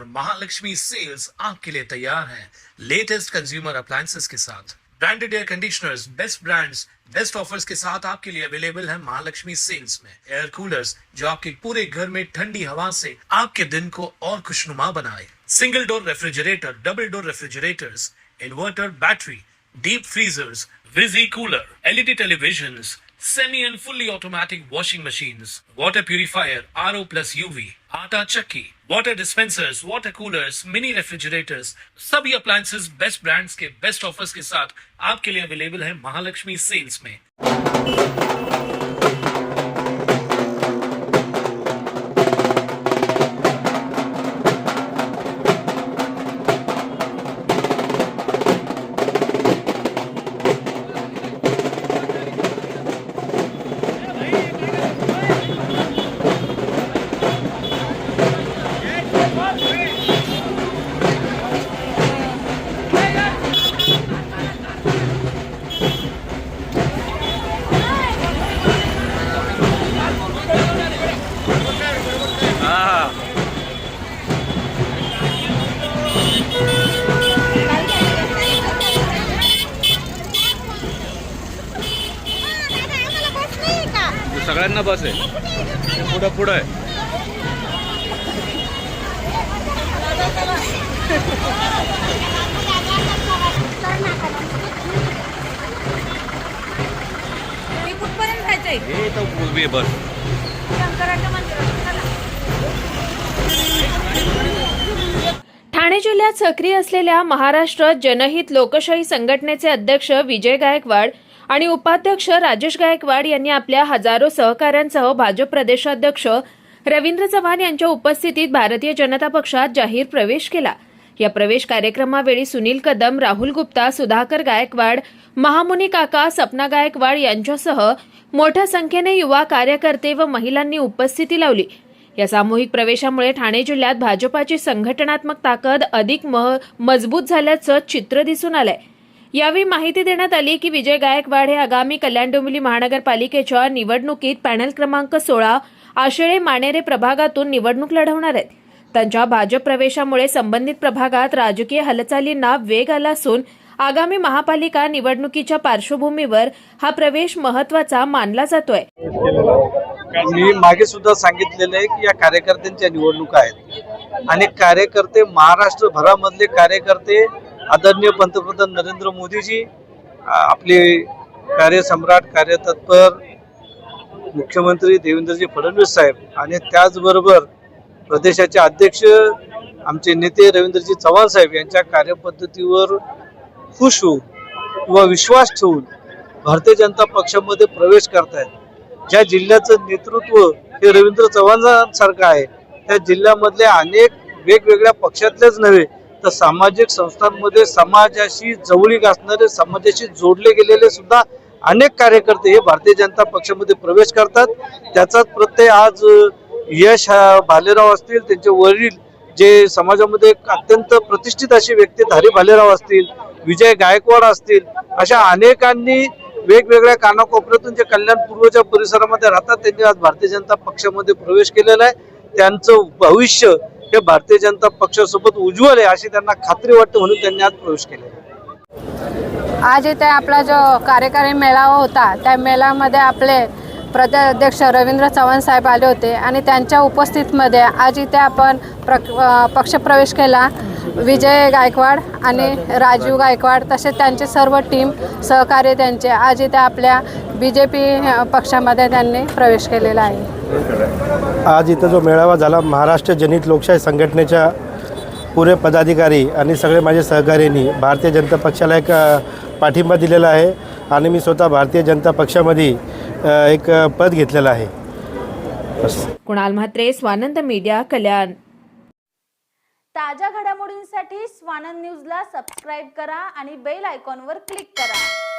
और महालक्ष्मी सेल्स आपके लिए तैयार है लेटेस्ट कंज्यूमर अप्लायंसेस के साथ। Branded air conditioners, best brands, best offers के साथ आपके लिए अवेलेबल है महालक्ष्मी सेल्स में। एयर कूलर्स जो आपके पूरे घर में ठंडी हवा से आपके दिन को और खुशनुमा बनाए। Single door refrigerator, double door refrigerators, inverter battery, deep freezers, विजी cooler, LED televisions, semi and fully automatic washing machines, water purifier, RO plus UV, आटा चक्की, water dispensers, water coolers, mini refrigerators, सभी appliances बेस्ट ब्रांड्स के best offers के साथ आपके लिए available है Mahalakshmi sales में। सगळ्यांना बस आहे, पुढं पुढं आहे। कुठपर्यंत जायचंय? हे तर पूर्वी बस शंकराच्या मंदिरात चला। ठाणे जिल्ह्यात सक्रिय असलेल्या महाराष्ट्र जनहित लोकशाही संघटनेचे अध्यक्ष विजय गायकवाड आणि उपाध्यक्ष राजेश गायकवाड यांनी आपल्या हजारो सहकाऱ्यांसह भाजप प्रदेशाध्यक्ष रवींद्र चव्हाण यांच्या उपस्थितीत भारतीय जनता पक्षात जाहीर प्रवेश केला। या प्रवेश कार्यक्रमावेळी सुनील कदम, राहुल गुप्ता, सुधाकर गायकवाड, महामुनी काका, सपना गायकवाड यांच्यासह मोठ्या संख्येने युवा कार्यकर्ते व महिलांनी उपस्थिती लावली। या सामूहिक प्रवेशामुळे ठाणे जिल्ह्यात भाजपाची संघटनात्मक ताकद अधिक मजबूत झाल्याचं चित्र दिसून आलंय। यावेळी माहिती देण्यात आली की विजय गायकवाड हे आगामी कल्याण डोंबिवली महानगरपालिकेच्या निवडणुकीत पॅनल क्रमांक 16 आशेळे मानेरे प्रभागातून निवडणूक लढवणार आहेत। त्यांच्या भाजप प्रवेशामुळे संबंधित प्रभागात राजकीय हालचालींना वेग आला असून आगामी महापालिका निवडणुकीच्या पार्श्वभूमीवर हा प्रवेश महत्त्वाचा मानला जातोय। मी मागे सुद्धा सांगितलेलं आहे की या कार्यकर्त्यांच्या निवडणुका आहेत आणि कार्यकर्ते महाराष्ट्रभरामधले कार्यकर्ते आदरणीय पंतप्रधान नरेंद्र मोदीजी, आपले कार्यसम्राट, कार्यतत्पर मुख्यमंत्री देवेंद्रजी फडणवीस साहेब आणि त्याचबरोबर प्रदेशाचे अध्यक्ष आमचे नेते रवींद्रजी चव्हाण साहेब यांच्या कार्यपद्धतीवर खुश होऊन किंवा विश्वास ठेवून भारतीय जनता पक्षामध्ये प्रवेश करतायत। ज्या जिल्ह्याचं नेतृत्व हे रवींद्र चव्हाणांसारखं आहे त्या जिल्ह्यामधले अनेक वेगवेगळ्या पक्षातलेच नव्हे तर सामाजिक संस्थांमध्ये समाजाशी जवळीक असणारे, समाजाशी जोडले गेलेले सुद्धा अनेक कार्यकर्ते हे भारतीय जनता पक्षामध्ये प्रवेश करतात। त्याचाच प्रत्यय आज यश भालेराव असतील, त्यांचे वडील जे समाजामध्ये अत्यंत प्रतिष्ठित अशी व्यक्ती हरी भालेराव असतील, विजय गायकवाड असतील, अशा अनेकांनी वेगवेगळ्या कानाकोपऱ्यातून जे कल्याण पूर्वच्या परिसरामध्ये राहतात त्यांनी आज भारतीय जनता पक्षामध्ये प्रवेश केलेला आहे। त्यांचं भविष्य हे भारतीय जनता पक्षासोबत उज्ज्वल आहे अशी त्यांना खात्री वाटते, म्हणून त्यांनी आज प्रवेश केलेला। आज इथे आपला जो कार्यकारी मेळावा होता त्या मेळाव्यामध्ये आपले प्रदेशाध्यक्ष रवींद्र चव्हाण साहेब आले होते आणि त्यांच्या उपस्थितीमध्ये आज इथे आपण पक्षप्रवेश केला। विजय गायकवाड आणि राजीव गायकवाड तसेच त्यांचे सर्व टीम सहकार्य त्यांचे आज इथे आपल्या BJP पक्षामध्ये त्यांनी प्रवेश केलेला आहे। आज इथं जो मेळावा झाला महाराष्ट्र जनहित लोकशाही संघटनेच्या पुरे पदाधिकारी आणि सगळे माझे सहकार्यांनी भारतीय जनता पक्षाला एक पाठिंबा दिलेला आहे आणि मी स्वतः भारतीय जनता पक्षामध्ये एक पद घेतलेलं आहे। कुणाल म्हात्रे, स्वानंद मीडिया, कल्याण। ताज्या घडामोडींसाठी स्वानंद न्यूजला सबस्क्राईब करा आणि बेल आयकॉनवर क्लिक करा।